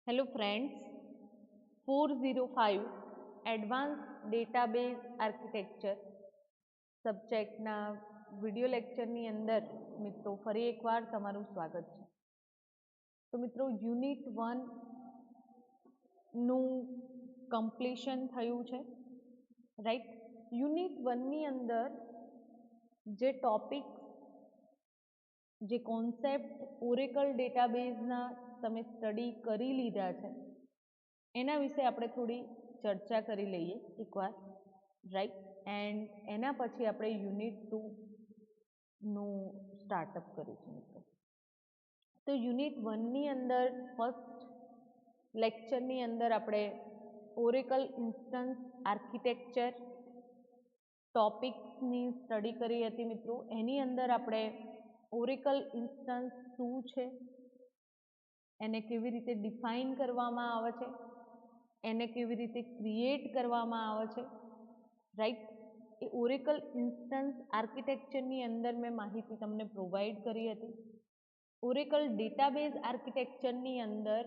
Hello friends, 405 Advanced Database Architecture સબ્જેક્ટના video લેક્ચરની અંદર મિત્રો ફરી એકવાર તમારું સ્વાગત છે. તો મિત્રો યુનિટ 1નું કમ્પ્લીશન થયું છે, રાઈટ. યુનિટ 1ની અંદર જે ટોપિક, જે કોન્સેપ્ટ ઓરેકલ ડેટાબેઝના તમે સ્ટડી કરી લીધા છે એના વિશે આપણે થોડી ચર્ચા કરી લઈએ એકવાર, રાઈટ. એન્ડ એના પછી આપણે યુનિટ 2નું સ્ટાર્ટઅપ કરીશું મિત્રો. તો યુનિટ 1ની અંદર ફર્સ્ટ લેક્ચરની અંદર આપણે ઓરેકલ ઇન્સ્ટન્સ આર્કિટેક્ચર ટોપિક્સની સ્ટડી કરી હતી મિત્રો. એની અંદર આપણે ઓરેકલ ઇન્સ્ટન્સ શું છે, એને કેવી રીતે ડિફાઇન કરવામાં આવે છે, એને કેવી રીતે ક્રિએટ કરવામાં આવે છે, રાઈટ. એ ઓરેકલ ઇન્સ્ટન્સ આર્કિટેક્ચરની અંદર મેં માહિતી તમને પ્રોવાઈડ કરી હતી. ઓરેકલ ડેટાબેઝ આર્કિટેક્ચરની અંદર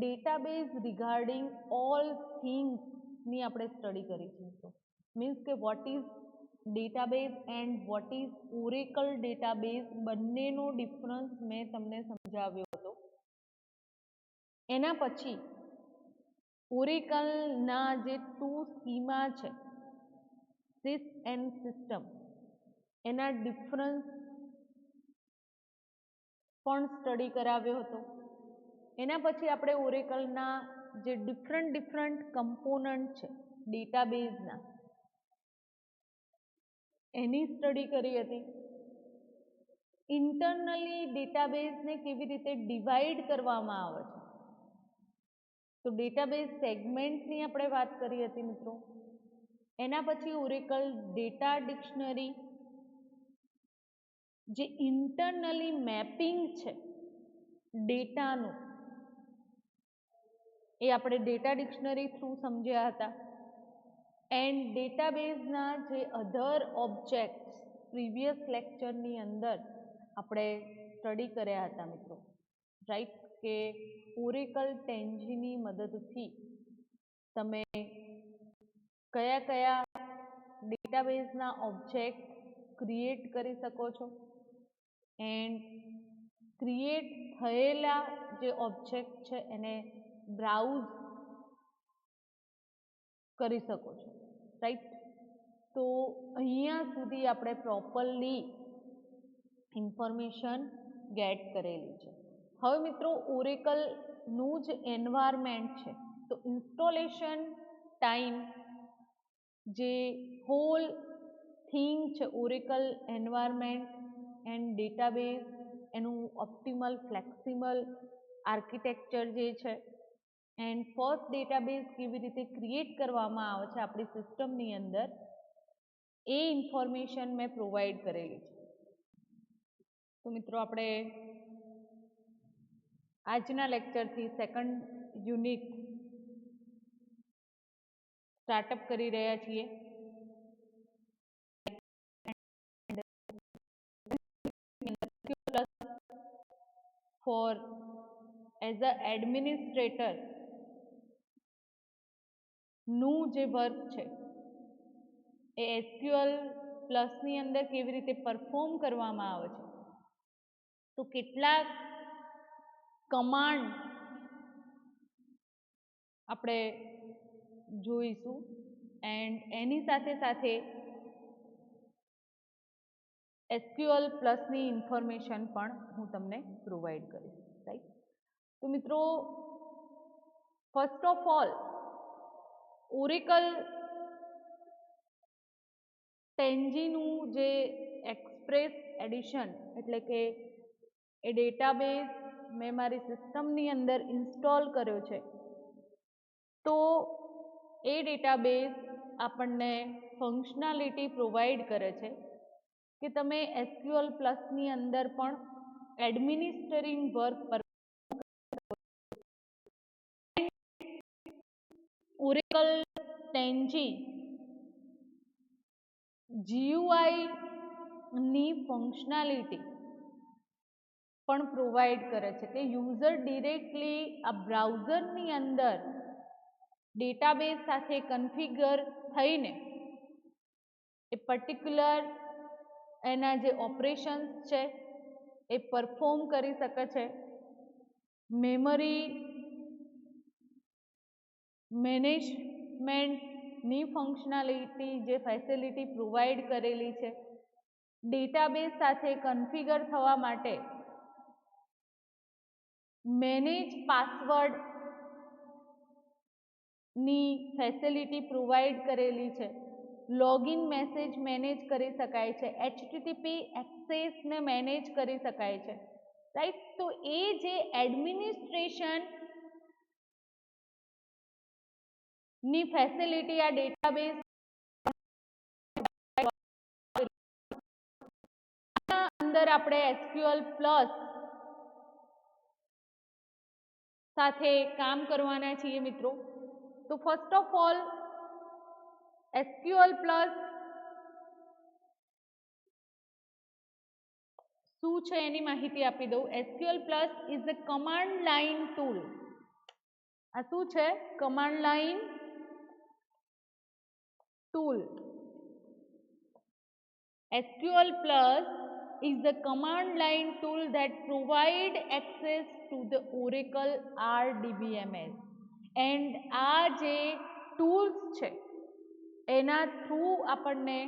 ડેટાબેઝ રિગાર્ડિંગ ઓલ થિંગ્સની આપણે સ્ટડી કરી છે મિત્રો. મીન્સ કે what is database and what is Oracle database, બંનેનો ડિફરન્સ મેં તમને સમજાવ્યો હતો. એના પછી ઓરેકલના જે 2 સ્કીમા છે, સિસ એન્ડ સિસ્ટમ, એના ડિફરન્સ પણ સ્ટડી કરાવ્યો હતો. એના પછી આપણે ઓરેકલના જે ડિફરન્ટ કમ્પોનન્ટ છે ડેટાબેઝના, એની સ્ટડી કરી હતી. ઇન્ટરનલી ડેટાબેઝને કેવી રીતે ડિવાઈડ કરવામાં આવે છે, તો ડેટાબેઝ સેગમેન્ટની આપણે વાત કરી હતી મિત્રો. એના પછી ઓરેકલ ડેટા ડિક્શનરી, જે ઇન્ટરનલી મેપિંગ છે ડેટાનું, એ આપણે ડેટા ડિક્શનરી થ્રુ સમજ્યા હતા. એન્ડ ડેટાબેઝના જે અધર ઓબ્જેક્ટ્સ પ્રીવિયસ લેક્ચરની અંદર આપણે સ્ટડી કર્યા હતા મિત્રો, રાઈટ. કે ઓરેકલ ટેન્જીની મદદથી તમે કયા કયા ડેટાબેઝના ઓબ્જેક્ટ ક્રિએટ કરી શકો છો, એન્ડ ક્રિએટ થયેલા જે ઓબ્જેક્ટ છે એને બ્રાઉઝ કરી શકો છો, રાઈટ. તો અહીંયા સુધી આપણે પ્રોપરલી ઇન્ફોર્મેશન ગેટ કરેલી છે. હવે મિત્રો ઓરેકલનું જ એન્વાયરમેન્ટ છે, તો ઇન્સ્ટોલેશન ટાઈમ, જે હોલ થિંગ છે ઓરેકલ એન્વાયરમેન્ટ એન્ડ ડેટાબેઝ, એનું ઓપ્ટિમલ ફ્લેક્સિબલ આર્કિટેક્ચર જે છે, એન્ડ ફર્સ્ટ ડેટાબેઝ કેવી રીતે ક્રિએટ કરવામાં આવે છે આપણી સિસ્ટમની અંદર, એ ઇન્ફોર્મેશન મેં પ્રોવાઈડ કરેલી છે. તો મિત્રો આપણે આજના લેક્ચરથી સેકન્ડ યુનિટ સ્ટાર્ટઅપ કરી રહ્યા છીએ. ફોર એઝ અ એડમિનિસ્ટ્રેટર નું જે વર્ક છે એ એસક્યુએલ પ્લસની અંદર કેવી રીતે પરફોર્મ કરવામાં આવે છે, તો કેટલાક કમાન્ડ આપણે જોઈશું, એન્ડ એની સાથે સાથે એસક્યુએલ પ્લસની ઇન્ફોર્મેશન પણ હું તમને પ્રોવાઈડ કરીશ, રાઈટ. તો મિત્રો ફર્સ્ટ ઓફ ઓલ ઓરેકલ ટેન્જીનું જે એક્સપ્રેસ એડિશન, એટલે કે એ ડેટાબેઝ મેં મારી સિસ્ટમની અંદર ઇન્સ્ટોલ કર્યો છે, તો એ ડેટાબેઝ આપણને ફંક્શનાલિટી પ્રોવાઈડ કરે છે કે તમે એસક્યુએલ પ્લસની અંદર પણ એડમિનિસ્ટરિંગ વર્ક પર ઓરેકલ ટેન્જી GUI ની ફંક્શનાલિટી પણ પ્રોવાઈડ કરે છે કે યુઝર ડિરેક્ટલી આ બ્રાઉઝરની અંદર ડેટાબેઝ સાથે કન્ફિગર થઈને એ પર્ટિક્યુલર એના જે ઓપરેશન્સ છે એ પરફોર્મ કરી શકે છે. મેમરી મેનેજમેન્ટની ફંક્શનાલિટી જે ફેસિલિટી પ્રોવાઈડ કરેલી છે. ડેટાબેઝ સાથે કન્ફિગર થવા માટે મેનેજ પાસવર્ડની ફેસિલિટી પ્રોવાઈડ કરેલી છે. લોગિન મેસેજ મેનેજ કરી શકાય છે. HTTP એક્સેસને મેનેજ કરી શકાય છે. રાઈટ, તો એ જે એડમિનિસ્ટ્રેશન ની ફેસિલિટી આ ડેટાબેઝ અંદર આપણે SQL પ્લસ સાથે કામ કરવાના છીએ મિત્રો. તો first of all SQL plus શું છે એની માહિતી આપી દઉં. SQL plus is a command line tool. આ શું છે? Command line tool. SQL plus is the command line tool that provide access to the Oracle RDBMS and આ જે ટૂલ્સ છે એના થ્રુ આપણને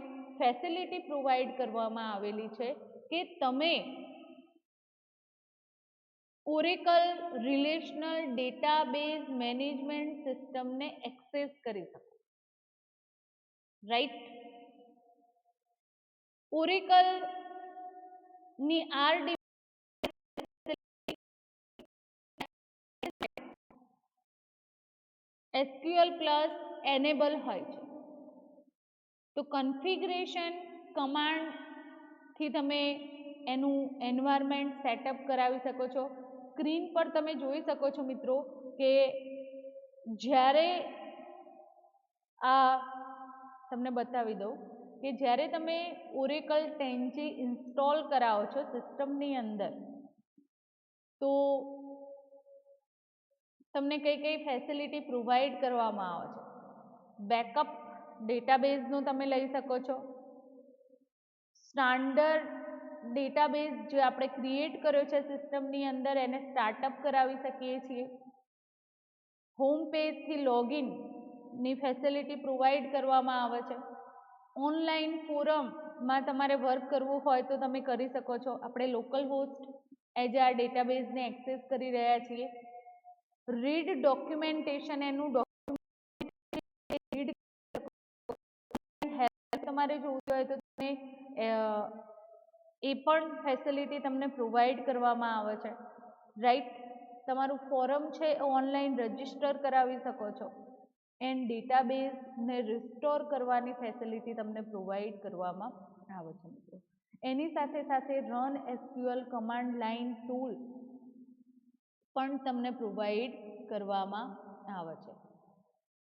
ફેસિલિટી પ્રોવાઈડ કરવામાં આવેલી છે કે તમે ઓરેકલ રિલેશનલ ડેટાબેઝ મેનેજમેન્ટ સિસ્ટમને એક્સેસ કરી શકો. રાઈટ, ઓરેકલ ની SQL પ્લસ એનેબલ હોય છે. તો કન્ફિગરેશન કમાન્ડથી તમે એનું એન્વાયરમેન્ટ સેટઅપ કરાવી શકો છો. સ્ક્રીન પર તમે જોઈ શકો છો મિત્રો કે જ્યારે આ તમને બતાવી દઉં કે જ્યારે તમે ઓરેકલ 10G ઇન્સ્ટોલ કરાવો છો સિસ્ટમની અંદર તો તમને કઈ કઈ ફેસિલિટી પ્રોવાઈડ કરવામાં આવે છે. બેકઅપ ડેટાબેઝનું તમે લઈ શકો છો. સ્ટાન્ડર્ડ ડેટાબેઝ જે આપણે ક્રિએટ કર્યો છે સિસ્ટમની અંદર એને સ્ટાર્ટઅપ કરાવી શકીએ છીએ. હોમ પેજથી લોગિનની ફેસિલિટી પ્રોવાઈડ કરવામાં આવે છે. ઓનલાઈન ફોરમમાં તમારે વર્ક કરવું હોય તો તમે કરી શકો છો. આપણે લોકલ હોસ્ટ એઝ આ ડેટાબેઝને એક્સેસ કરી રહ્યા છીએ. રીડ ડોક્યુમેન્ટેશન એનું રીડ તમારે જોવું હોય તો તમે એ પણ ફેસિલિટી તમને પ્રોવાઈડ કરવામાં આવે છે. રાઈટ, તમારું ફોરમ છે એ ઓનલાઈન રજિસ્ટર કરાવી શકો છો એન્ડ ડેટાબેઝને રિસ્ટોર કરવાની ફેસિલિટી તમને પ્રોવાઈડ કરવામાં આવે છે મિત્રો. એની સાથે સાથે run SQL command line tool પણ તમને પ્રોવાઈડ કરવામાં આવે છે.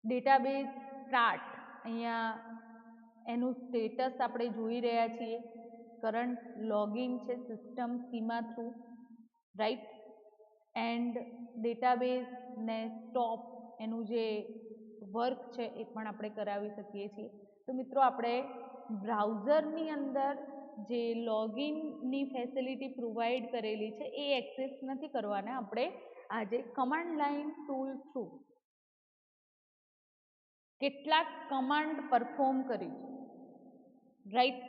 ડેટાબેઝ સ્ટાર્ટ અહીંયા એનું સ્ટેટસ આપણે જોઈ રહ્યા છીએ. કરંટ લોગિન છે system schema through. Right, and database ને સ્ટોપ એનું જે વર્ક છે એ પણ આપણે કરાવી શકીએ છીએ. તો મિત્રો આપણે બ્રાઉઝરની અંદર જે લોગિનની ફેસિલિટી પ્રોવાઈડ કરેલી છે એ એક્સેસ નથી કરવાના. આપણે આજે કમાન્ડ લાઇન ટૂલ થ્રુ કેટલાક કમાન્ડ પરફોર્મ કરીશું. રાઈટ,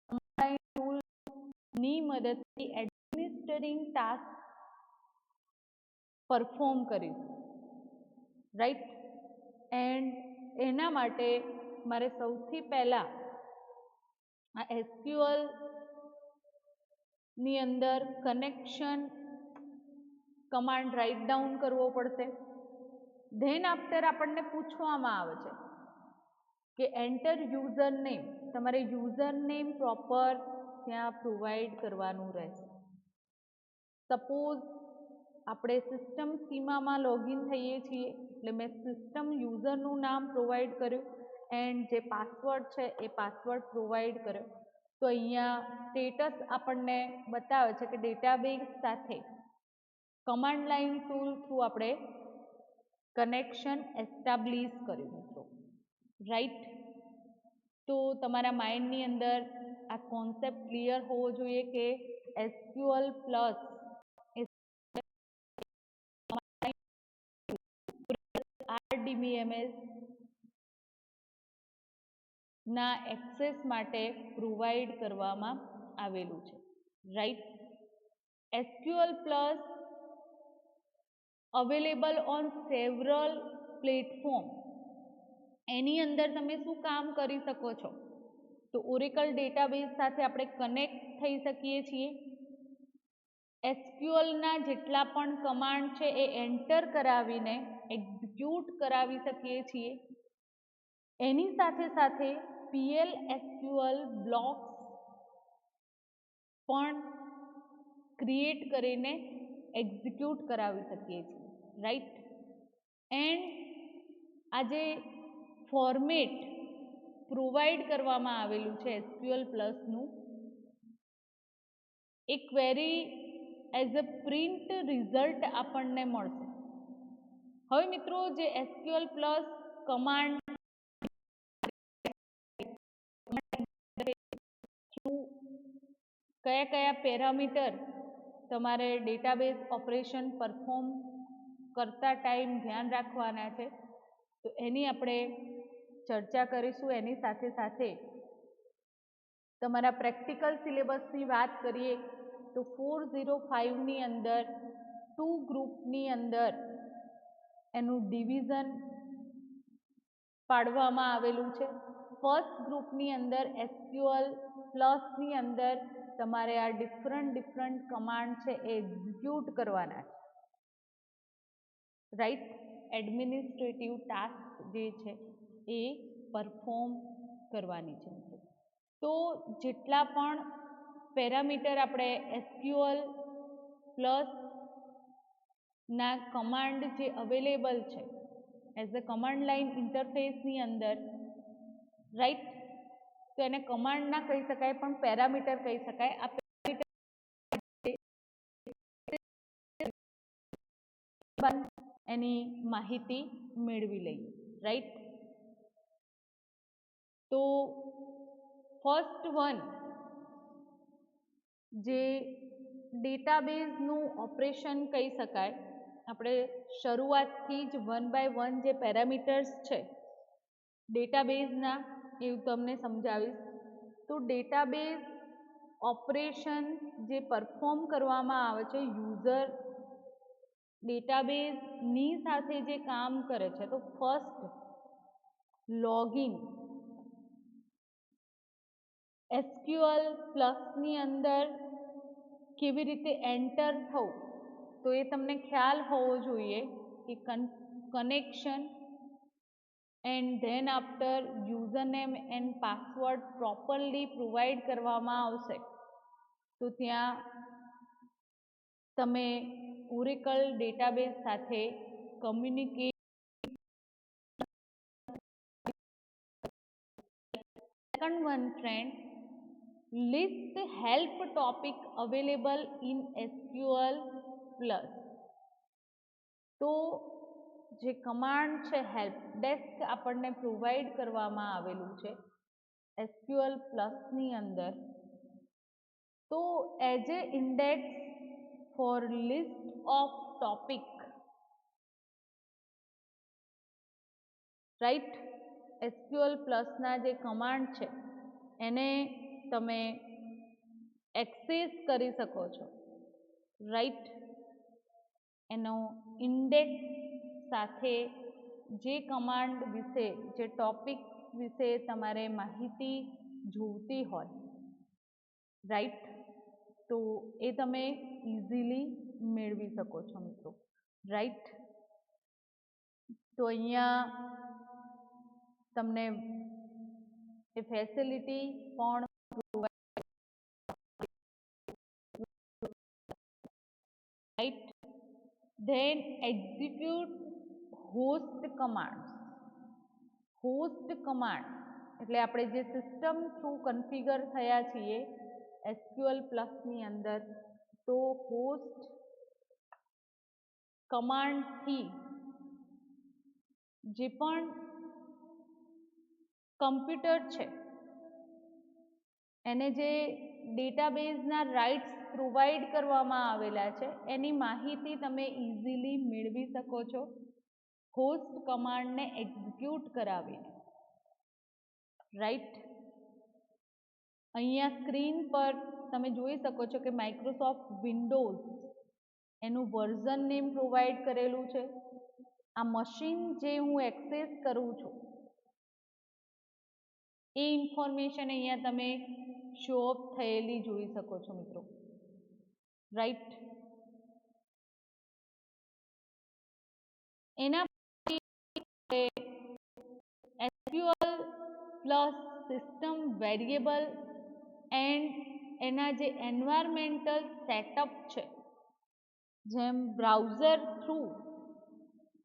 કમાન્ડ લાઇન ટૂલની મદદથી એડમિનિસ્ટ્રેટિંગ ટાસ્ક પરફોર્મ કરીશું. રાઈટ, એન્ડ એના માટે મારે સૌથી પહેલા આ SQL ની અંદર કનેક્શન કમાન્ડ રાઇટ ડાઉન કરવો પડશે. ધેન આફ્ટર આપણને પૂછવામાં આવે છે કે એન્ટર યુઝર નેમ. તમારે યુઝર નેમ પ્રોપર ત્યાં પ્રોવાઈડ કરવાનું રહેશે. સપોઝ આપણે સિસ્ટમ સ્કીમામાં લોગિન થઈએ છીએ એટલે મેં સિસ્ટમ યુઝરનું નામ પ્રોવાઈડ કર્યું એન્ડ જે પાસવર્ડ છે એ પાસવર્ડ પ્રોવાઈડ કર્યો. તો અહીંયા સ્ટેટસ આપણને બતાવે છે કે ડેટાબેઝ સાથે કમાન્ડ લાઇન ટૂલ થ્રુ આપણે કનેક્શન એસ્ટાબ્લિશ કર્યું મિત્રો, રાઈટ. તો તમારા માઇન્ડની અંદર આ કોન્સેપ્ટ ક્લિયર હોવો જોઈએ કે SQL પ્લસ RDBMS ના એક્સેસ માટે પ્રોવાઈડ કરવામાં આવેલું છે, right. SQL plus available on several platform, એની અંદર તમે શું કામ કરી શકો છો? તો ઓરેકલ ડેટાબેઝ સાથે આપણે કનેક્ટ થઈ શકીએ છીએ. એસક્યુએલના જેટલા પણ કમાન્ડ છે એ એન્ટર કરાવીને એક્ઝિક્યુટ કરાવી શકીએ છીએ. એની સાથે સાથે PL SQL બ્લોક્સ પણ ક્રિએટ કરીને એક્ઝિક્યુટ કરાવી શકીએ છીએ, રાઈટ. એન્ડ આજે ફોર્મેટ પ્રોવાઈડ કરવામાં આવેલું છે SQL પ્લસનું, એ query as a print result આપણને મળશે. હવે મિત્રો જે SQL પ્લસ કમાન્ડ કયા કયા પેરામીટર તમારે ડેટાબેઝ ઓપરેશન પરફોર્મ કરતા ટાઈમ ધ્યાન રાખવાના છે, તો એની આપણે ચર્ચા કરીશું. એની સાથે સાથે તમારા પ્રેક્ટિકલ સિલેબસની વાત કરીએ તો 405ની અંદર 2 ગ્રુપની અંદર એનું ડિવિઝન પાડવામાં આવેલું છે. ફર્સ્ટ ગ્રુપની અંદર SQL પ્લસની અંદર તમારે આ ડિફરન્ટ કમાન્ડ છે એ એક્ઝિક્યુટ કરવાના છે, રાઈટ. એડમિનિસ્ટ્રેટિવ ટાસ્ક જે છે એ પરફોર્મ કરવાની છે. તો જેટલા પણ પેરામીટર આપણે SQL પ્લસ ના કમાન્ડ જે અવેલેબલ છે એઝ અ કમાન્ડ લાઇન ઇન્ટરફેસની અંદર, રાઈટ, તો એને કમાન્ડ ના કહી શકાય પણ પેરામીટર કહી શકાય. આ એની માહિતી મેળવી લઈએ, રાઈટ. તો ફર્સ્ટ વન જે ડેટાબેઝનું ઓપરેશન કહી શકાય, આપણે શરૂઆતથી જ 1 બાય 1 જે પેરામીટર્સ છે ડેટાબેઝના એ હું તમને સમજાવીશ. તો ડેટાબેઝ ઓપરેશન જે પરફોર્મ કરવામાં આવે છે, યુઝર ડેટાબેઝની સાથે જે કામ કરે છે, તો ફર્સ્ટ લોગિન SQL પ્લસની અંદર કેવી રીતે એન્ટર થવું, તો એ તમને ખ્યાલ હોવો જોઈએ કે connection and then after user name and password properly provide કરવામાં આવશે. તો ત્યાં તમે ઓરેકલ ડેટાબેઝ સાથે communicate. Second one friend, list help topic available in SQL plus. તો જે કમાન્ડ છે હેલ્પ ડેસ્ક આપણને પ્રોવાઈડ કરવામાં આવેલું છે SQL પ્લસની અંદર. તો as a index four list of topic, right, SQL પ્લસના જે કમાન્ડ છે એને તમે એક્સેસ કરી શકો છો, રાઈટ. એનો ઇન્ડેક્સ સાથે જે કમાન્ડ વિશે, જે ટોપિક વિશે તમારે માહિતી જોઈતી હોય, રાઈટ, તો એ તમે ઇઝીલી મેળવી શકો છો મિત્રો, રાઈટ. તો અહીંયા તમને એ ફેસિલિટી પણ right. Then execute host command. Host command એટલે આપણે જે સિસ્ટમ થ્રુ કન્ફિગર થયા છીએ SQL પ્લસની અંદર, તો હોસ્ટ કમાન્ડથી જે પણ કમ્પ્યુટર છે એને જે ડેટાબેઝના રાઇટ્સ પ્રોવાઈડ કરવામાં આવેલા છે એની માહિતી તમે ઇઝીલી મેળવી શકો છો હોસ્ટ કમાન્ડને એક્ઝિક્યુટ કરાવીને, રાઈટ. અહીંયા સ્ક્રીન પર તમે જોઈ શકો છો કે માઇક્રોસોફ્ટ વિન્ડોઝ એનું વર્ઝન નેમ પ્રોવાઈડ કરેલું છે. આ મશીન જે હું એક્સેસ કરું છું એ ઇન્ફોર્મેશન અહીંયા તમે શો ઓફ થયેલી જોઈ શકો છો મિત્રો, રાઈટ. એના SQL plus system variable and એના જે એન્વાયરમેન્ટલ સેટઅપ છે, જેમ બ્રાઉઝર થ્રુ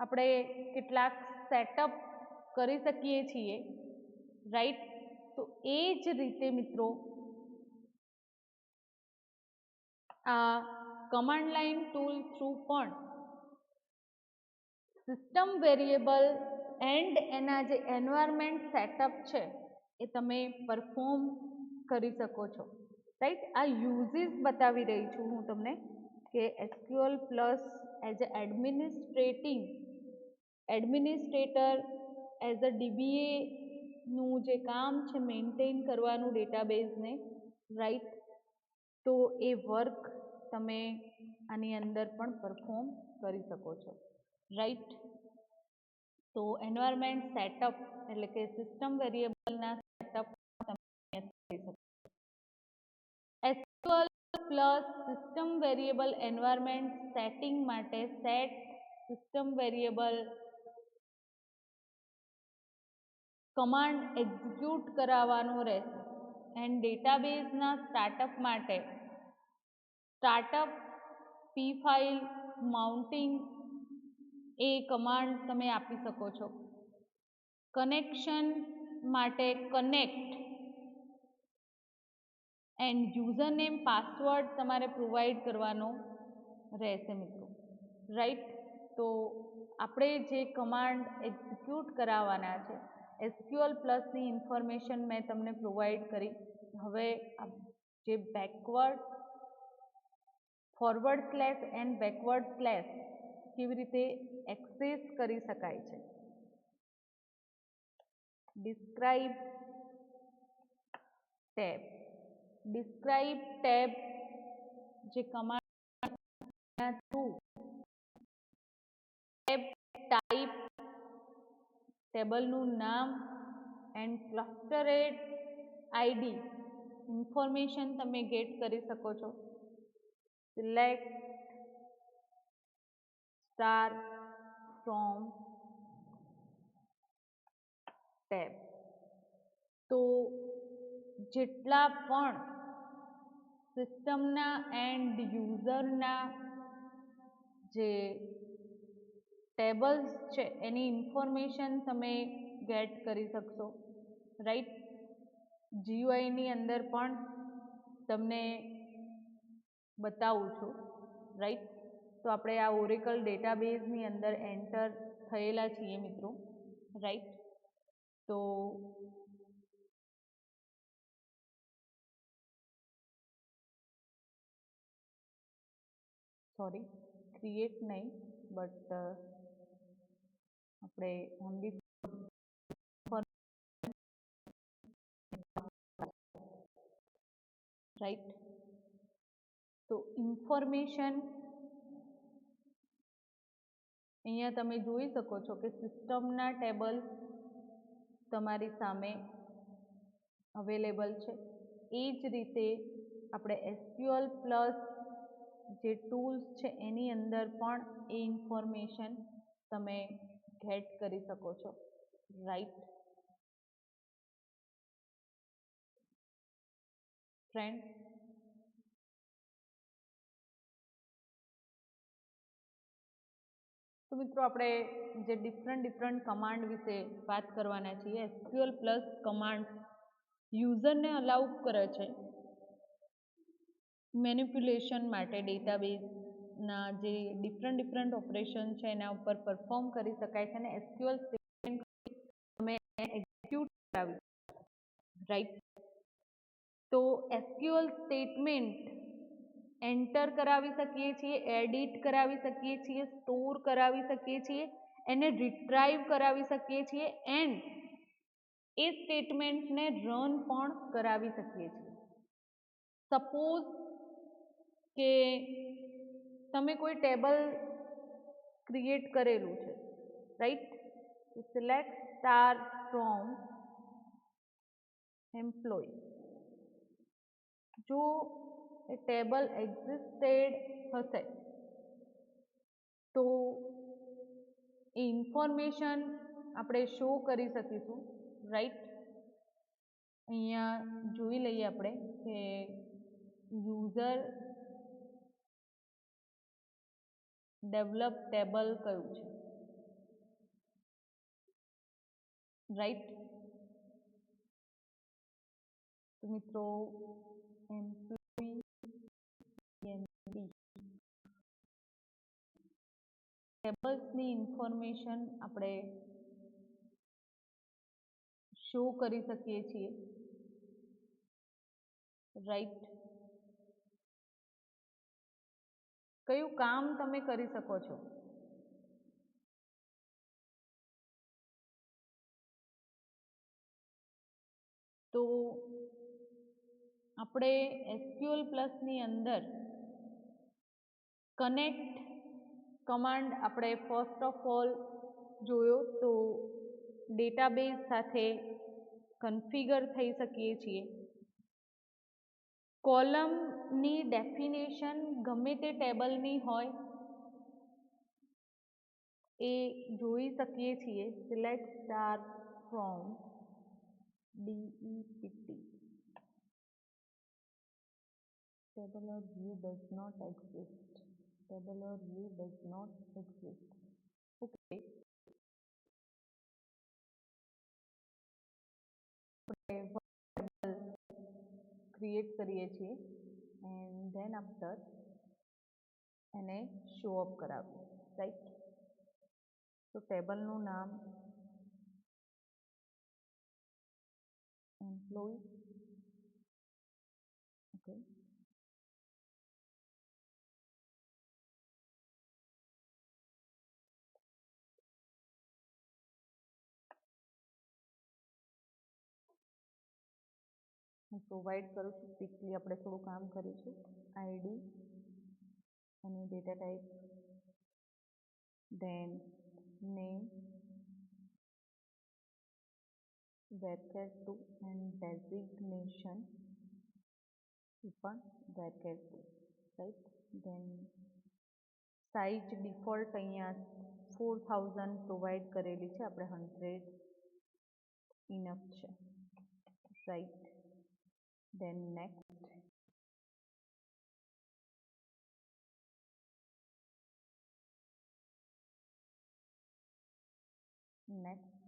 આપણે કેટલાક સેટઅપ કરી શકીએ છીએ, રાઈટ. તો એ જ રીતે મિત્રો આ કમાન્ડ લાઇન ટૂલ થ્રુ પણ સિસ્ટમ વેરિયેબલ એન્ડ એના જે એન્વાયરમેન્ટ સેટઅપ છે એ તમે પરફોર્મ કરી શકો છો, રાઈટ. આ યુઝીસ બતાવી રહી છું હું તમને કે SQL plus as a administrator as a DBA નું જે કામ છે મેન્ટેન કરવાનું ડેટાબેઝને, રાઈટ. તો એ વર્ક તમે આની અંદર પણ પરફોર્મ કરી શકો છો, રાઈટ. તો એન્વાયરમેન્ટ સેટઅપ એટલે કે સિસ્ટમ વેરિયેબલના સેટઅપ તમે કરી શકો. SQL plus system variable environment setting માટે set system variable command execute કરાવવાનો રહેશે એન્ડ ડેટાબેઝના સ્ટાર્ટઅપ માટે સ્ટાર્ટઅપ પી ફાઇલ માઉન્ટિંગ એ કમાન્ડ તમે આપી શકો છો. કનેક્શન માટે connect and user name password તમારે પ્રોવાઈડ કરવાનો રહેશે મિત્રો, રાઈટ. તો આપણે જે કમાન્ડ એક્ઝિક્યુટ કરાવવાના છે SQL પ્લસની ઇન્ફોર્મેશન મેં તમને પ્રોવાઈડ કરી. હવે જે forward slash and backward slash કેવી રીતે એક્સેસ કરી શકાય છે. ડિસ્ક્રાઇબ ટેબ જે કમાન્ડ થ્રુ ટેબ ટાઈપ, ટેબલનું નામ એન્ડ ક્લસ્ટરેડ આઈડી ઇન્ફોર્મેશન તમે ગેટ કરી શકો છો. Select star from tab. તો જેટલા પણ સિસ્ટમના એન્ડ યુઝરના જે ટેબલ્સ છે એની ઇન્ફોર્મેશન તમે ગેટ કરી શકશો, રાઈટ. GUIની અંદર પણ તમને બતાવું છું, રાઈટ. તો આપણે આ ઓરેકલ ડેટાબેઝની અંદર એન્ટર થયેલા છીએ મિત્રો, રાઈટ. તો સોરી ક્રિએટ નહીં બટ આપણે ઓનલી રાઈટ. તો ઇન્ફોર્મેશન અહીંયા તમે જોઈ શકો છો કે સિસ્ટમના ટેબલ તમારી સામે અવેલેબલ છે. એ જ રીતે આપણે SQL પ્લસ જે ટૂલ્સ છે એની અંદર પણ એ ઇન્ફોર્મેશન તમે ગેટ કરી શકો છો, રાઈટ. ફ્રેન્ડ, તો મિત્રો આપણે જે ડિફરન્ટ કમાન્ડ વિશે વાત કરવાના છીએ. એસક્યુએલ પ્લસ કમાન્ડ યુઝરને અલાઉ કરે છે મેનિપ્યુલેશન માટે ડેટાબેઝના જે ડિફરન્ટ ઓપરેશન છે એના ઉપર પરફોર્મ કરી શકાય છે અને એસક્યુએલ સ્ટેટમેન્ટ તમે એક્ઝિક્યુટ કરાવી, રાઈટ. તો એસક્યુએલ સ્ટેટમેન્ટ એન્ટર કરાવી શકીએ છીએ, એડિટ કરાવી શકીએ છીએ, સ્ટોર કરાવી શકીએ છીએ, એને રિટ્રાઈવ કરાવી શકીએ છીએ એન્ડ એ સ્ટેટમેન્ટને રન પણ કરાવી શકીએ છીએ. સપોઝ કે તમે કોઈ ટેબલ ક્રિએટ કરેલું છે, right. Select star from employ. જો એ ટેબલ એક્ઝિસ્ટેડ હશે તો એ ઇન્ફોર્મેશન આપણે શો કરી શકીશું, રાઈટ. અહીંયા જોઈ લઈએ આપણે કે યુઝર ડેવલપ ટેબલ કયું છે, રાઈટ. તો મિત્રો એમ્પ્લોય ટેબલ્સની ઇન્ફોર્મેશન આપણે શો કરી શકીએ છીએ, રાઈટ. કયું કામ તમે કરી શકો છો? તો આપણે એસક્યુએલ પ્લસની અંદર કનેક્ટ કમાન્ડ આપણે ફર્સ્ટ ઓફ ઓલ જોયો તો ડેટાબેઝ સાથે કન્ફિગર થઈ શકીએ છીએ. કોલમની ડેફિનેશન ગમે તે ટેબલની હોય એ જોઈ શકીએ છીએ. Select star from DEPT. Tabular view does not exist. Tabular view does not exist. Okay. Create કરીએ છીએ એન્ડ ધેન આફ્ટર એને શો અપ કરાવીએ, રાઈટ. તો ટેબલનું નામ એમ્પ્લોય, ઓકે. હું પ્રોવાઈડ કરું છું. ક્વિકલી આપણે થોડું કામ કરીશું. આઈડી અને data type, then name, var2 and designation પણ var2, right. Than size default અહીંયા 4000 પ્રોવાઈડ કરેલી છે, આપણે 100 ઇનફ છે, right. Then next. Next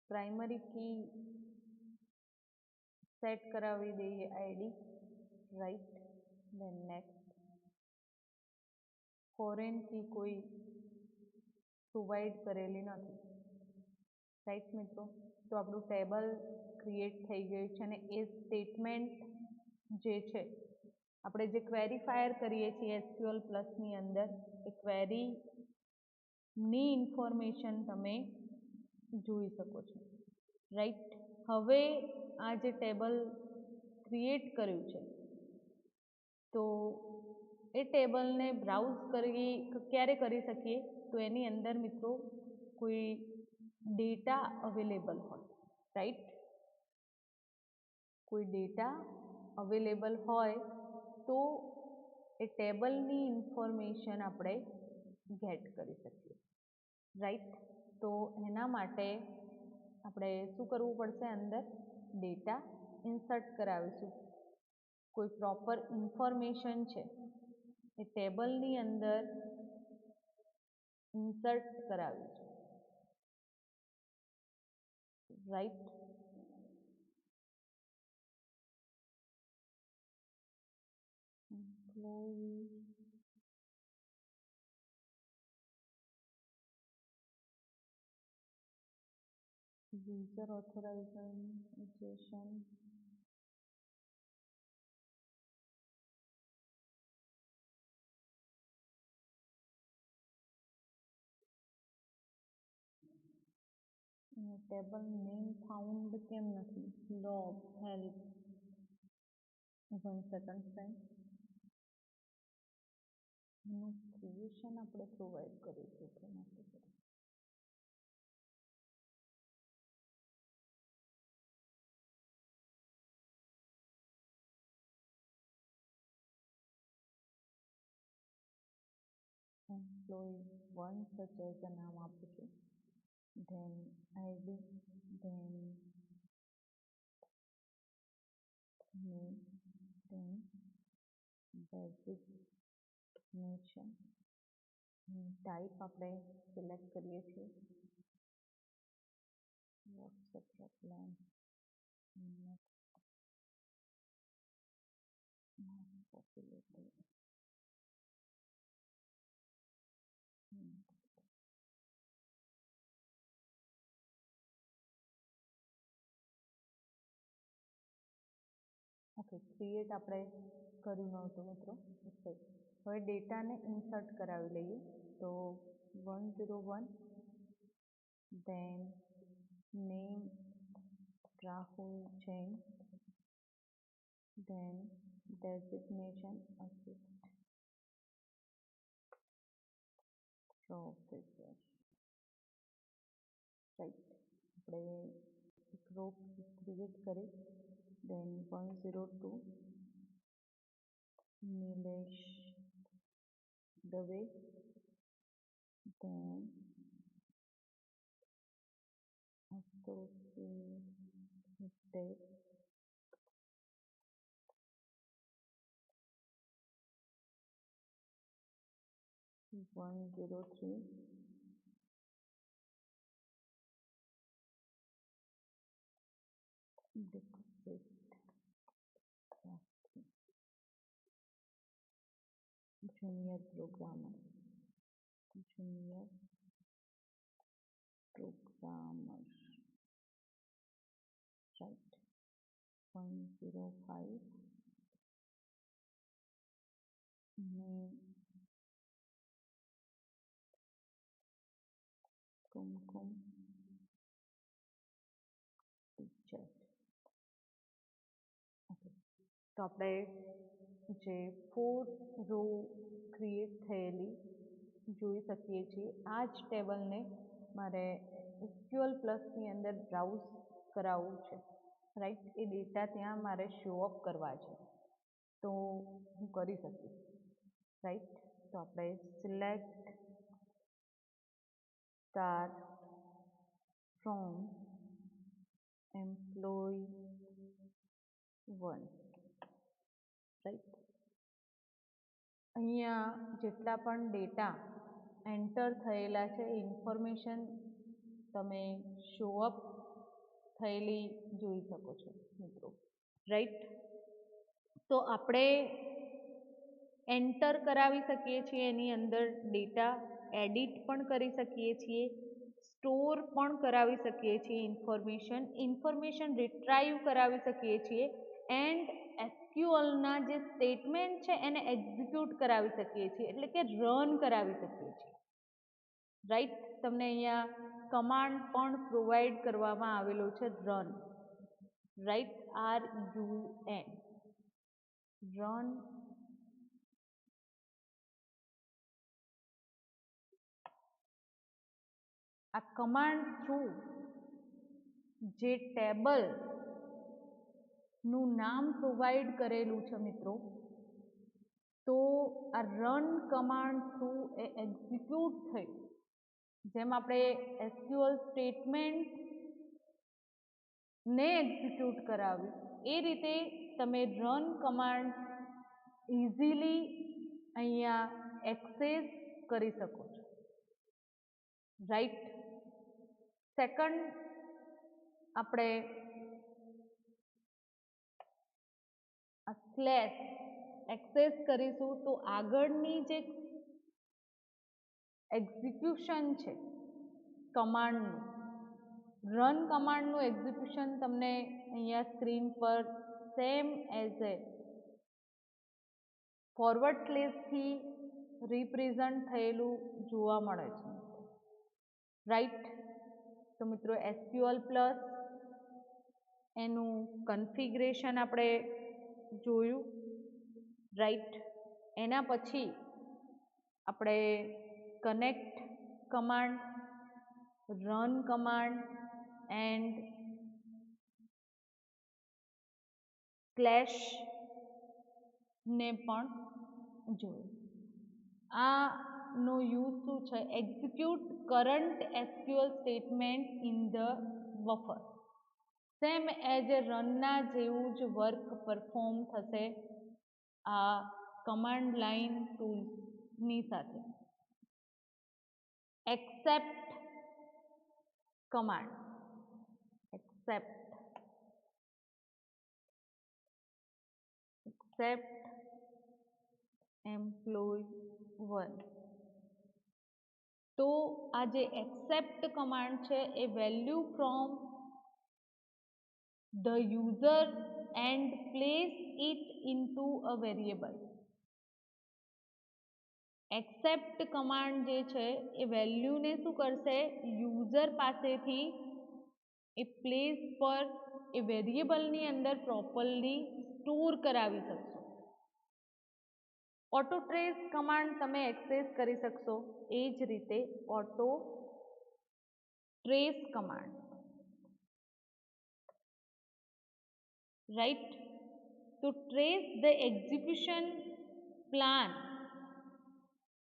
primary key set કરાવી દઈએ ID, right. Then next. Foreign key કોઈ પ્રોવાઈડ કરેલી નથી, રાઈટ મિત્રો. તો આપણું ટેબલ ક્રિએટ થઈ ગયું છે અને એ સ્ટેટમેન્ટ જે છે આપણે જે ક્વેરી ફાયર કરીએ છીએ એસક્યુએલ પ્લસની અંદર એ ક્વેરીની ઇન્ફોર્મેશન તમે જોઈ શકો છો, રાઈટ. હવે આ જે ટેબલ ક્રિએટ કર્યું છે તો એ ટેબલને બ્રાઉઝ ક્યારે કરી શકીએ? તો એની અંદર મિત્રો કોઈ ડેટા અવેલેબલ હોય, રાઈટ. કોઈ ડેટા અવેલેબલ હોય તો એ ટેબલની ઇન્ફોર્મેશન આપણે ગેટ કરી શકીએ, રાઈટ. તો એના માટે આપણે શું કરવું પડશે? અંદર ડેટા ઇન્સર્ટ કરાવીશું. કોઈ પ્રોપર ઇન્ફોર્મેશન છે એ ટેબલની અંદર ઇન્સર્ટ કરાવ્યું છે, right. Employee user authorisation table name found કેમ નથી? Log help 1 second friend. એનું ક્રિએશન આપણે પ્રોવાઈડ કરીશું એટલા માટે. એમ્પ્લોયી 1 સચ એઝ નામ આપું છું, then ID, then name, then designation, type આપણે સિલેક્ટ કરીએ છીએ વોટ્સએપ પ્લાન, ઓકે. ક્રિએટ આપણે કર્યું નહોતું મિત્રો. હવે ડેટાને ઇન્સર્ટ કરાવી લઈએ. તો 101, then name Rahul Jain, then designation assist professor, right. આપણે એક રો ક્રિએટ કરી, then 102 Nilesh Dave, then associated one zero three junior programmer, right. 105 name Kumkum teacher. Okay. તો આપણે જે 4 રો ક્રિએટ થયેલી જોઈ શકીએ છીએ. આ જ ટેબલને મારે SQL પ્લસની અંદર બ્રાઉઝ કરાવવું છે, રાઈટ. એ ડેટા ત્યાં મારે શો અપ કરવા છે, તો હું કરી શકીશ, રાઈટ. તો આપણે select star from employee 1, right. અહીંયા જેટલા પણ ડેટા એન્ટર થયેલા છે એ ઇન્ફોર્મેશન તમે શો અપ થયેલી જોઈ શકો છો મિત્રો, રાઈટ. તો આપણે એન્ટર કરાવી શકીએ છીએ એની અંદર ડેટા, એડિટ પણ કરી શકીએ છીએ, સ્ટોર પણ કરાવી શકીએ છીએ ઇન્ફોર્મેશન રિટ્રાઈવ કરાવી શકીએ છીએ, એન્ડ એસક્યુએલના જે સ્ટેટમેન્ટ છે એને એક્ઝિક્યુટ કરાવી શકીએ છીએ, એટલે કે રન કરાવી શકીએ છીએ, રાઈટ. તમને અહીંયા કમાન્ડ પણ પ્રોવાઈડ કરવામાં આવેલો છે, રન, રાઈટ. RUN, run. આ કમાન્ડ થ્રુ જે ટેબલનું નામ પ્રોવાઈડ કરેલું છે મિત્રો, તો આ રન કમાન્ડ થ્રુ એ એક્ઝિક્યુટ થઈ, જેમ આપણે એસક્યુએલ સ્ટેટમેન્ટને એક્ઝિક્યુટ કરાવ્યું એ રીતે તમે રન કમાન્ડ ઇઝીલી અહીંયા એક્સેસ કરી શકો છો, રાઈટ. સેકન્ડ આપણે આ સ્લેશ એક્સેસ કરીશું તો આગળની જે એક્ઝિક્યુશન છે કમાન્ડનું, રન કમાન્ડનું એક્ઝિક્યુશન તમને અહીંયા સ્ક્રીન પર સેમ એઝ એ ફોરવર્ડ સ્લેશથી રિપ્રેઝન્ટ થયેલું જોવા મળે છે, રાઈટ. તો મિત્રો એસક્યુએલ પ્લસ એનું કન્ફિગરેશન આપણે જોયું, રાઈટ. એના પછી આપણે connect command, run command and slash ને પણ જોયું. આનો યુઝ શું છે? Execute current SQL statement in the buffer. Same as a રનના જેવું જ વર્ક પરફોર્મ થશે આ કમાન્ડ લાઇન ટૂલ્સની સાથે. Accept command, accept employee1. તો આ જે એક્સેપ્ટ કમાન્ડ છે એ value from the user and place it into a variable. Accept command જે છે એ વેલ્યુને શું કરશે? યુઝર પાસેથી એ પ્લેસ પર એ વેરિયેબલની અંદર પ્રોપરલી સ્ટોર કરાવી શકશો. ઓટો ટ્રેસ કમાન્ડ તમે એક્સેસ કરી શકશો એ જ રીતે ઓટો ટ્રેસ કમાન્ડ, રાઈટ. તો trace the execution plan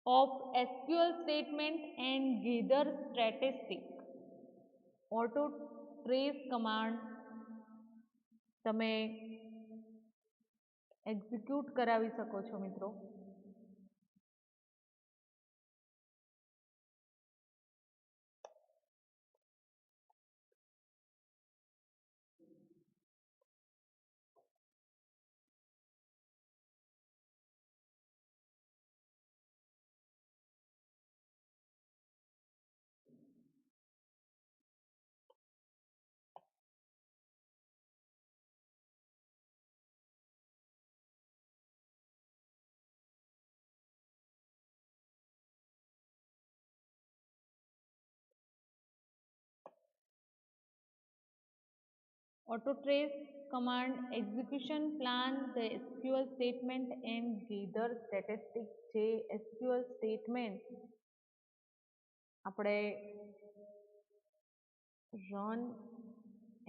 of SQL statement and gather statistic. Auto trace command તમે એક્ઝિક્યુટ કરાવી શકો છો મિત્રો. Auto trace command execution plan the SQL statement and gather statistics. જે SQL statement આપણે run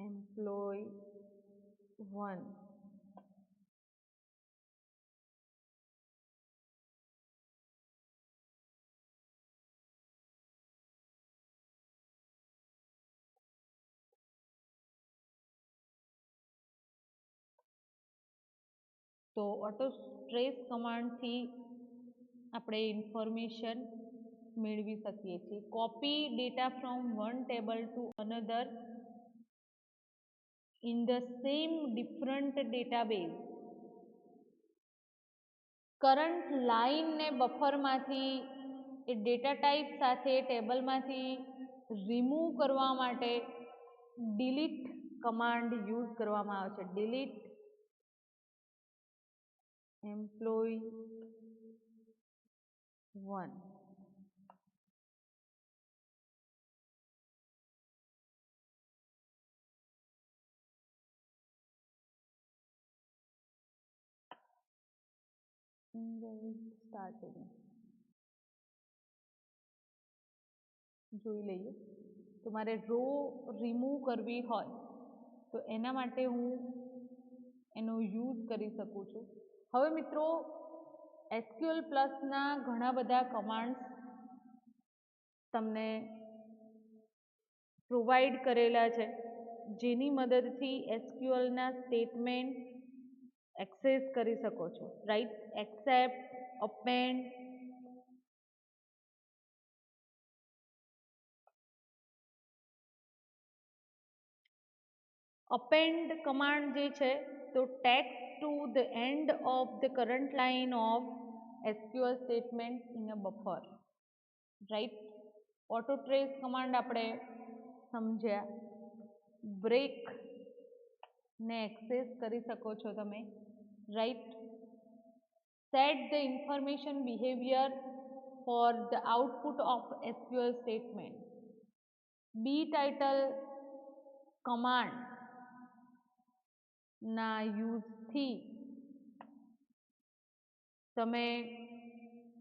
employee1 તો auto trace કમાન્ડથી આપણે information મેળવી શકીએ છીએ. Copy data from one table to another in the same different database. Current લાઇનને બફરમાંથી એ data type સાથે ટેબલમાંથી રિમૂવ કરવા માટે ડિલીટ કમાન્ડ યુઝ કરવામાં આવે છે. Delete employee1. સ્ટાર્ટિંગ જોઈ લઈએ. તો મારે રો રિમૂવ કરવી હોય તો એના માટે હું એનો યુઝ કરી શકું છું. હવે મિત્રો SQL પ્લસના ઘણા બધા કમાન્ડ્સ તમને પ્રોવાઈડ કરેલા છે જેની મદદથી SQLના સ્ટેટમેન્ટ એક્સેસ કરી શકો છો, right. Accept, append, append command જે છે તો text to the end of the current line of SQL statement in a buffer, right? auto trace command આપણે સમજ્યા. break ને એક્સેસ કરી શકો છો તમે, right? set the information behavior for the output of SQL statement. btitle command ના યુઝથી તમે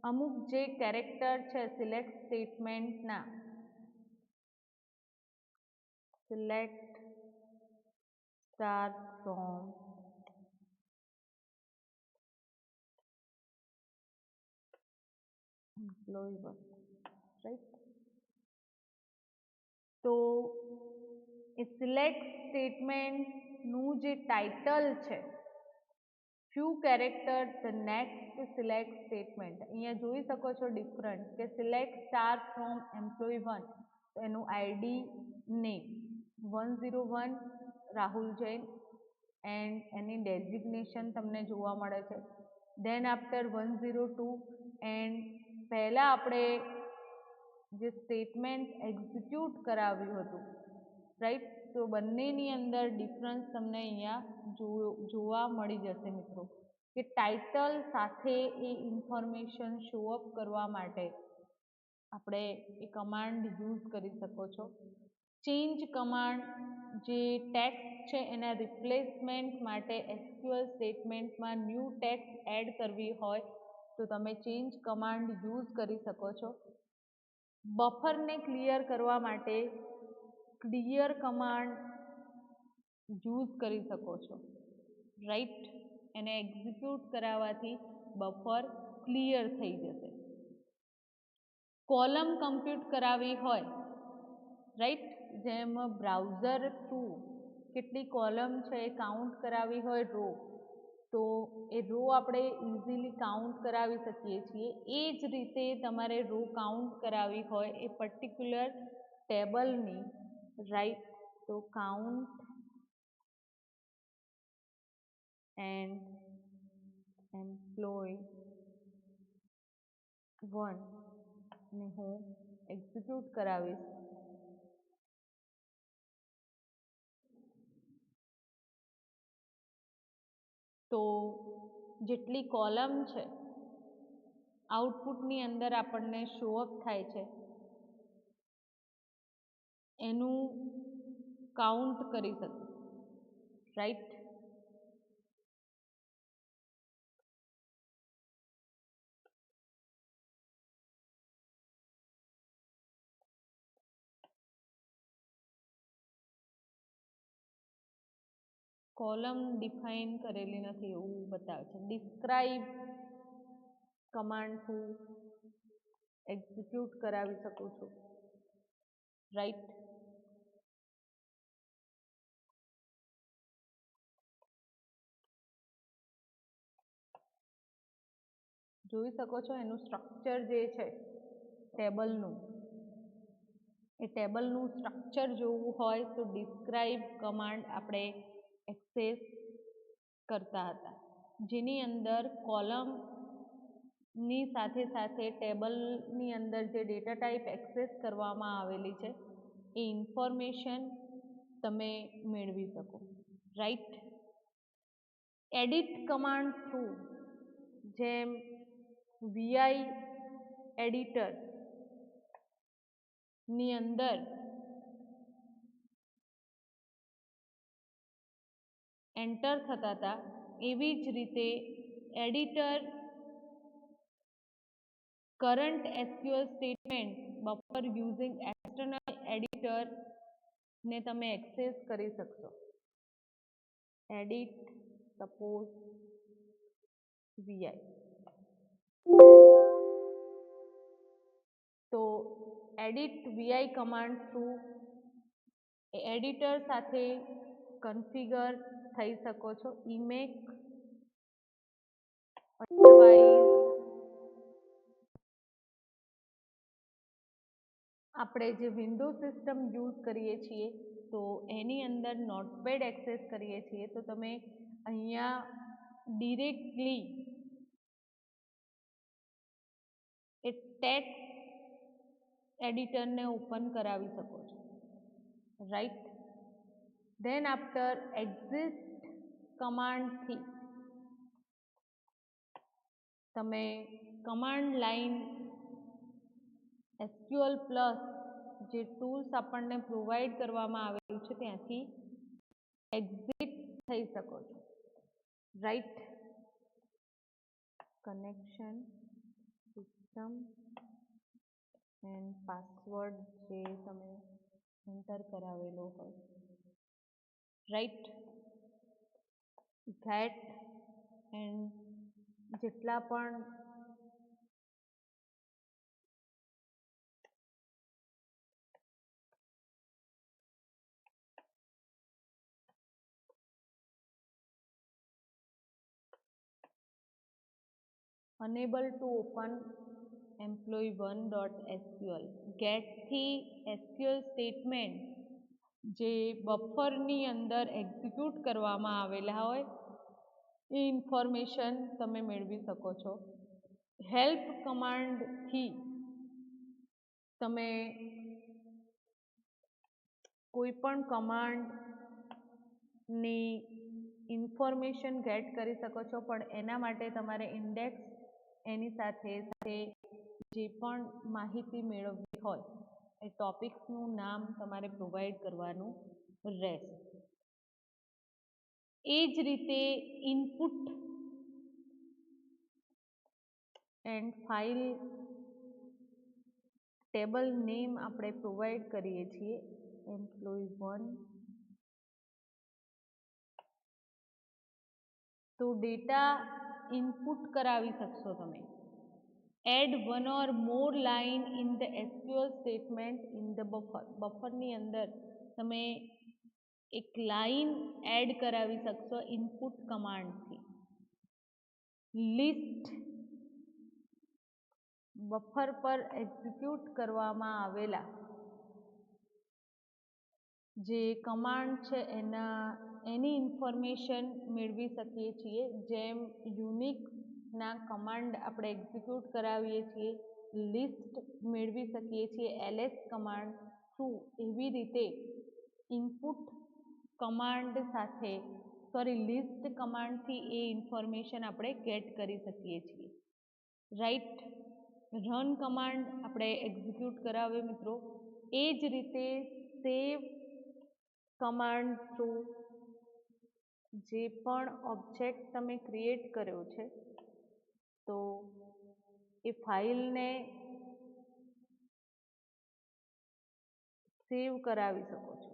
અમુક જે કેરેક્ટર છે સિલેક્ટ સ્ટેટમેન્ટના, select star from employee 1, right? તો એ સિલેક્ટ સ્ટેટમેન્ટનું જે ટાઇટલ છે, few characters the next select statement, અહીંયા જોઈ શકો છો ડિફરન્ટ કે સિલેક્ટ સ્ટાર ફ્રોમ એમ્પ્લોયી 1 તો એનું ID name 101 Rahul Jain and any designation તમને જોવા મળે છે. ધેન આફ્ટર 102 એન્ડ પહેલાં આપણે જે સ્ટેટમેન્ટ એક્ઝિક્યુટ કરાવ્યું હતું, રાઈટ? તો બંનેની અંદર ડિફરન્સ તમને અહીંયા જોવા મળી જશે મિત્રો, કે ટાઇટલ સાથે એ ઇન્ફોર્મેશન શો અપ કરવા માટે આપણે એ કમાન્ડ યુઝ કરી શકો છો. ચેન્જ કમાન્ડ જે ટેક્સ્ટ છે એના રિપ્લેસમેન્ટ માટે એસક્યુએલ સ્ટેટમેન્ટમાં ન્યૂ ટેક્સ્ટ એડ કરવી હોય તો તમે ચેન્જ કમાન્ડ યુઝ કરી શકો છો. બફરને ક્લિયર કરવા માટે ક્લિયર કમાન્ડ યુઝ કરી શકો છો, રાઈટ? એને એક્ઝિક્યુટ કરાવવાથી બફર ક્લિયર થઈ જશે. કોલમ કમ્પ્યુટ કરાવી હોય, રાઈટ? જેમ બ્રાઉઝર થ્રુ કેટલી કોલમ છે એ કાઉન્ટ કરાવી હોય રો, તો એ રો આપણે ઇઝીલી કાઉન્ટ કરાવી શકીએ છીએ. એ જ રીતે તમારે રો કાઉન્ટ કરાવી હોય એ પર્ટિક્યુલર ટેબલની, રાઈટ? તો કાઉન્ટ એન્ડ એમ્પ્લોયી 1 ને હું એક્ઝિક્યુટ કરાવીશ તો જેટલી કોલમ છે આઉટપુટની અંદર આપણને શો અપ થાય છે એનું કાઉન્ટ કરી શકીએ, રાઈટ? કોલમ ડિફાઇન કરેલી નથી એવું બતાવે છે. ડિસ્ક્રાઇબ કમાન્ડ હું એક્ઝિક્યુટ કરાવી શકું છું, રાઈટ? જોઈ શકો છો એનું સ્ટ્રક્ચર જે છે ટેબલનું, એ ટેબલનું સ્ટ્રક્ચર જોવું હોય તો ડિસ્ક્રાઇબ કમાન્ડ આપણે એક્સેસ કરતા હતા, જેની અંદર કોલમની સાથે સાથે ટેબલની અંદર જે ડેટા ટાઈપ એક્સેસ કરવામાં આવેલી છે એ ઇન્ફોર્મેશન તમે મેળવી શકો, રાઈટ? એડિટ કમાન્ડ થ્રુ જેમ વીઆઈ એડિટરની અંદર એન્ટર થતા હતા એવી જ રીતે editor current SQL statement buffer using external editor ને તમે એક્સેસ કરી શકશો. એડિટ સપોઝ વીઆઈ, તો edit Vi command through editor સાથે કન્ફિગર થઈ શકો છો. ઇમેક અધરવાઇઝ આપણે જે વિન્ડો સિસ્ટમ યુઝ કરીએ છીએ તો એની અંદર નોટપેડ એક્સેસ કરીએ છીએ તો તમે અહીંયા ડિરેક્ટલી એ ટેક્સ્ટ એડિટરને ઓપન કરાવી શકો છો, રાઈટ. ધેન આફ્ટર એક્ઝિસ્ટ કમાન્ડથી તમે કમાન્ડ લાઈન SQL પ્લસ જે ટૂલ્સ આપણને પ્રોવાઈડ કરવામાં આવેલું છે ત્યાંથી એક્ઝિટ થઈ શકો છો, right. Connection system and password જે તમે એન્ટર કરાવેલો હોય, રાઈટ. ગેટ એન્ડ જેટલા પણ unable to open employee1.sql ગેટથી SQL statement જે બફરની અંદર એક્ઝિક્યુટ કરવામાં આવેલા હોય એ ઇન્ફોર્મેશન તમે મેળવી શકો છો. હેલ્પ કમાન્ડથી તમે કોઈ પણ કમાન્ડની ઇન્ફોર્મેશન ગેટ કરી શકો છો, પણ એના માટે તમારે ઇન્ડેક્સ એની સાથે જે પણ માહિતી મેળવવી હોય એ ટોપિક્સનું નામ તમારે પ્રોવાઈડ કરવાનું રહેશે. એ જ રીતે input and file table name આપણે પ્રોવાઈડ કરીએ છીએ employee1. તો ડેટા ઇનપુટ કરાવી શકશો તમે. Add one or more line in the SQL statement in the buffer. બફરની અંદર તમે એક લાઈન એડ કરાવી શકશો ઇનપુટ કમાન્ડથી. લિસ્ટ બફર પર એક્ઝિક્યુટ કરવામાં આવેલા જે કમાન્ડ છે એની ઇન્ફોર્મેશન મેળવી શકીએ છીએ. જેમ યુનિકના કમાન્ડ આપણે એક્ઝિક્યુટ કરાવીએ છીએ, લિસ્ટ મેળવી શકીએ છીએ LS કમાન્ડ થ્રુ, એવી રીતે ઇનપુટ કમાન્ડ સાથે લિસ્ટ કમાન્ડથી એ ઇન્ફોર્મેશન આપણે ગેટ કરી શકીએ છીએ, રાઈટ. રન કમાન્ડ આપણે એક્ઝિક્યુટ કરાવે મિત્રો. એ જ રીતે સેવ કમાન્ડ થ્રુ જે પણ ઓબ્જેક્ટ તમે ક્રિએટ કર્યો છે તો એ ફાઇલને સેવ કરાવી શકો છો.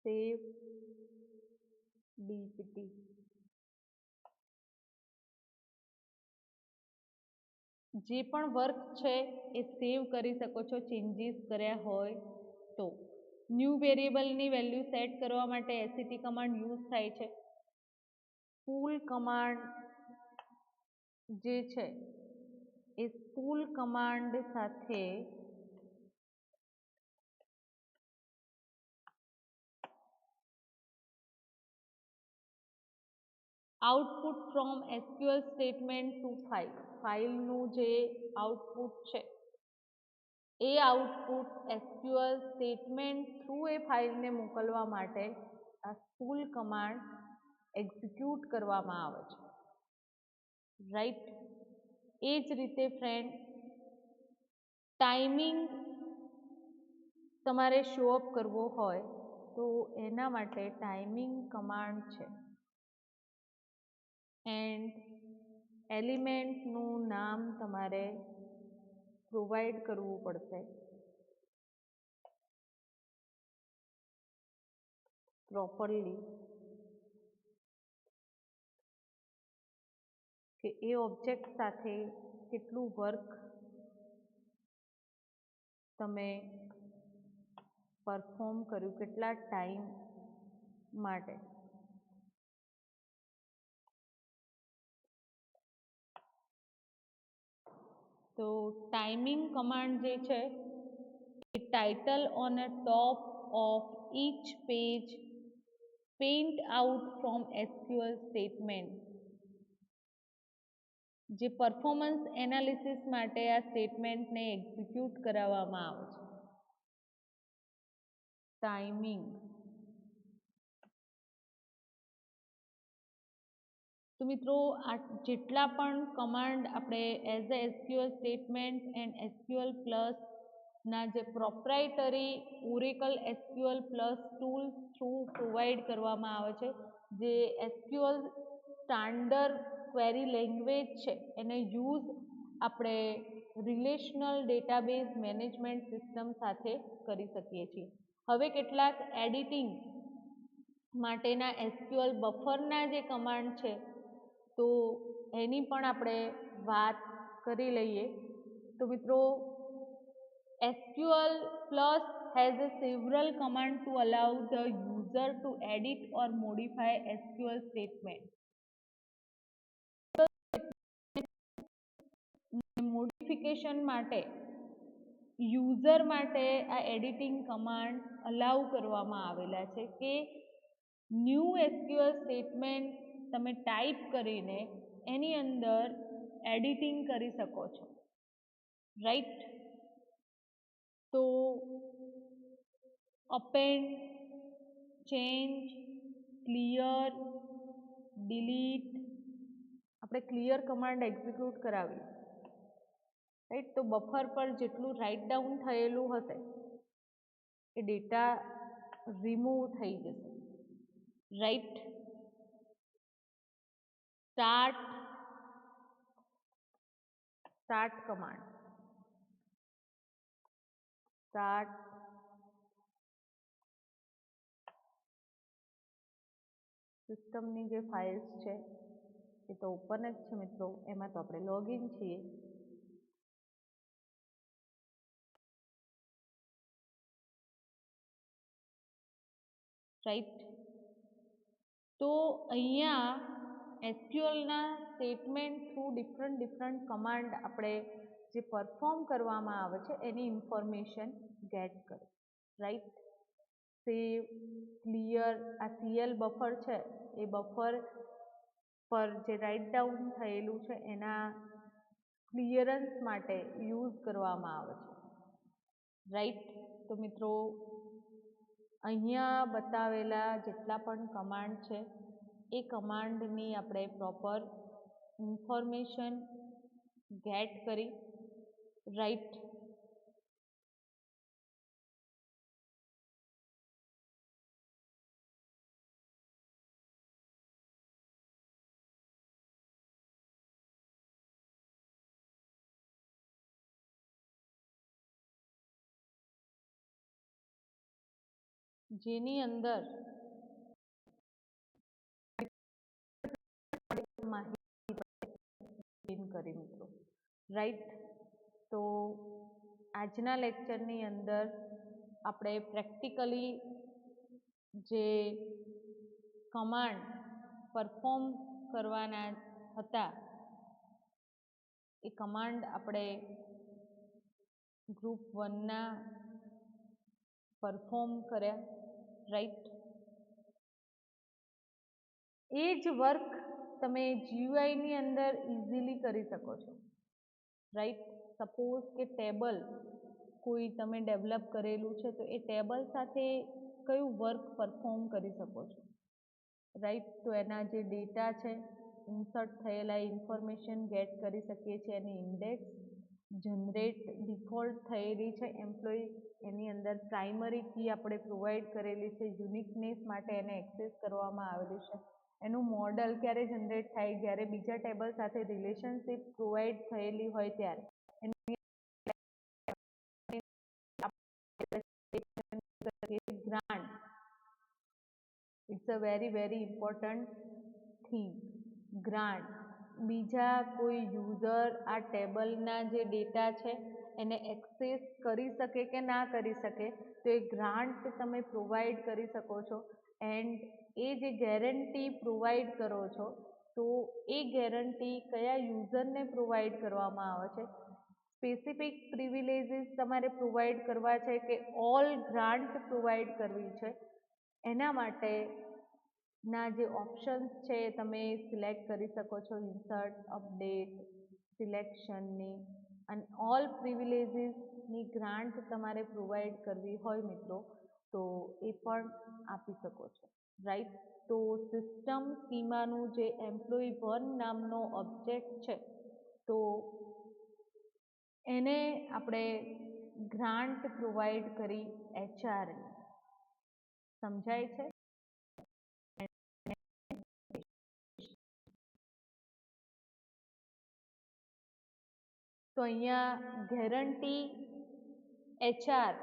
સેવ DPT. જે પણ વર્ક છે એ સેવ કરી શકો છો ચેન્જીસ કર્યા હોય તો. ન્યૂ વેરિયેબલની વેલ્યુ સેટ કરવા માટે SET કમાન્ડ યુઝ થાય છે. સ્પૂલ કમાન્ડ જે છે એ સ્પૂલ કમાન્ડ સાથે output from SQL statement to file. ફાઇલનું જે આઉટપુટ છે એ આઉટપુટ SQL સ્ટેટમેન્ટ થ્રુ એ ફાઇલને મોકલવા માટે આ સ્પૂલ કમાન્ડ એક્ઝિક્યુટ કરવામાં આવે છે, રાઈટ. એ જ રીતે ફ્રેન્ડ ટાઈમિંગ તમારે શો અપ કરવો હોય તો એના માટે ટાઈમિંગ કમાન્ડ છે એન્ડ એલિમેન્ટનું નામ તમારે પ્રોવાઈડ કરવું પડશે પ્રોપરલી, કે એ ઓબ્જેક્ટ સાથે કેટલું વર્ક તમે પરફોર્મ કર્યું, કેટલા ટાઈમ માટે. તો ટાઈમિંગ કમાન્ડ જે છે A title on a top of each page paint out from SQL statement. જે પરફોર્મન્સ એનાલિસિસ માટે આ સ્ટેટમેન્ટને એક્ઝિક્યુટ કરાવવામાં આવે છે. ટાઈમિંગ. તો મિત્રો આ જેટલા પણ કમાન્ડ આપણે as a SQL statement and SQL plus ના જે proprietary Oracle SQL plus tools through provide કરવામાં આવે છે, જે એસક્યુએલ સ્ટાન્ડર્ડ ક્વેરી લેંગ્વેજ છે એને યુઝ આપણે રિલેશનલ ડેટાબેઝ મેનેજમેન્ટ સિસ્ટમ સાથે કરી શકીએ છીએ. હવે કેટલાક એડિટિંગ માટેના એસક્યુએલ બફરના જે કમાન્ડ છે તો એની પણ આપણે વાત કરી લઈએ. તો મિત્રો SQL plus has a several command to allow the user to edit or modify SQL statement. Modification માટે યુઝર માટે આ એડિટિંગ કમાન્ડ અલાઉ કરવામાં આવેલા છે કે ન્યૂ એસક્યુએલ સ્ટેટમેન્ટ તમે ટાઈપ કરીને એની અંદર એડિટિંગ કરી શકો છો, રાઈટ. તો અપેન્ડ, ચેન્જ, ક્લિયર, ડિલીટ, આપણે ક્લિયર કમાન્ડ એક્ઝિક્યુટ કરાવી, રાઈટ. તો બફર પર જેટલું રાઇટ ડાઉન થયેલું હશે એ ડેટા રિમૂવ થઈ જશે, રાઈટ. સ્ટાર્ટ કમાન્ડ, સ્ટાર્ટ સિસ્ટમની જે ફાઇલ્સ છે એ તો ઓપન જ છે મિત્રો, એમાં તો આપણે લોગિન છીએ. રાઈટ. તો અહીંયા એસક્યુએલના સ્ટેટમેન્ટ થ્રુ ડિફરન્ટ કમાન્ડ આપણે જે પરફોર્મ કરવામાં આવે છે એની ઇન્ફોર્મેશન ગેટ કરે, રાઈટ. સેવ, ક્લિયર, આ સીએલ બફર છે એ બફર પર જે રાઇટ ડાઉન થયેલું છે એના ક્લિયરન્સ માટે યુઝ કરવામાં આવે છે, રાઈટ. તો મિત્રો અહીંયા બતાવેલા જેટલા પણ કમાન્ડ છે એ કમાન્ડની આપણે પ્રોપર ઇન્ફોર્મેશન ગેટ કરી, રાઈટ. જેની અંદર માહિતી કરી મિત્રો, રાઈટ. તો આજના લેક્ચરની અંદર આપણે પ્રેક્ટિકલી જે કમાન્ડ પરફોર્મ કરવાના હતા એ કમાન્ડ આપણે ગ્રુપ 1ના પરફોર્મ કર્યા, રાઈટ. એ જ વર્ક તમે જીયુઆઈની અંદર ઇઝીલી કરી શકો છો, રાઈટ. સપોઝ કે ટેબલ કોઈ તમે ડેવલપ કરેલું છે તો એ ટેબલ સાથે કયું વર્ક પરફોર્મ કરી શકો છો, રાઈટ. તો એના જે ડેટા છે ઇન્સર્ટ થયેલા ઇન્ફોર્મેશન ગેટ કરી શકીએ છીએ, એની ઇન્ડેક્સ જનરેટ ડિફોલ્ટ થયેલી છે એમ્પ્લોયી, એની અંદર પ્રાઇમરી કી આપણે પ્રોવાઈડ કરેલી છે, યુનિકનેસ માટે એને એક્સેસ કરવામાં આવેલું છે, એનું મોડલ ક્યારે જનરેટ થાય જ્યારે બીજા ટેબલ સાથે રિલેશનશિપ પ્રોવાઈડ થયેલી હોય ત્યારે grant. It's a very important thing. Grant બીજા કોઈ યુઝર આ ટેબલના જે ડેટા છે એને એક્સેસ કરી શકે કે ના કરી શકે તો એ ગ્રાન્ટ તમે પ્રોવાઈડ કરી શકો છો. એન્ડ એ જે ગેરંટી પ્રોવાઈડ કરો છો તો એ ગેરંટી કયા યુઝરને પ્રોવાઈડ કરવામાં આવે છે સ્પેસિફિક પ્રિવિલેજીસ તમારે પ્રોવાઈડ કરવા છે કે ઓલ ગ્રાન્ટ પ્રોવાઈડ કરવી છે, એના માટે ના જે ઓપ્શન્સ છે એ તમે સિલેક્ટ કરી શકો છો, ઇન્સર્ટ, અપડેટ, સિલેક્શનની, અને ઓલ પ્રિવિલેજીસની ગ્રાન્ટ તમારે પ્રોવાઈડ કરવી હોય મિત્રો તો એ પણ આપી શકો છો, રાઈટ. તો સિસ્ટમ સ્કીમાનું જે એમ્પ્લોયી 1 નામનો ઓબ્જેક્ટ છે તો એને આપણે ગ્રાન્ટ પ્રોવાઈડ કરી એચઆરની. સમજાય છે? તો અહીંયા ગેરંટી એચઆર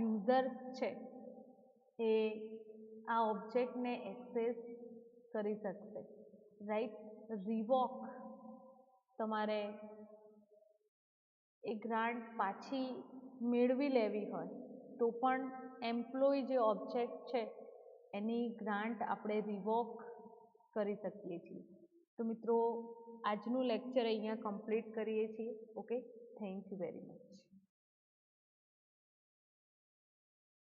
યુઝર્સ છે એ આ ઓબ્જેક્ટને એક્સેસ કરી શકશે, રાઈટ. રિવોક તમારે એ ગ્રાન્ટ પાછી મેળવી લેવી હોય તો પણ એમ્પ્લોયી જે ઓબ્જેક્ટ છે એની ગ્રાન્ટ આપણે રિવોક કરી શકીએ છીએ. તો મિત્રો આજનું લેક્ચર અહીંયા કમ્પ્લીટ કરીએ છીએ. Okay, thank you very much.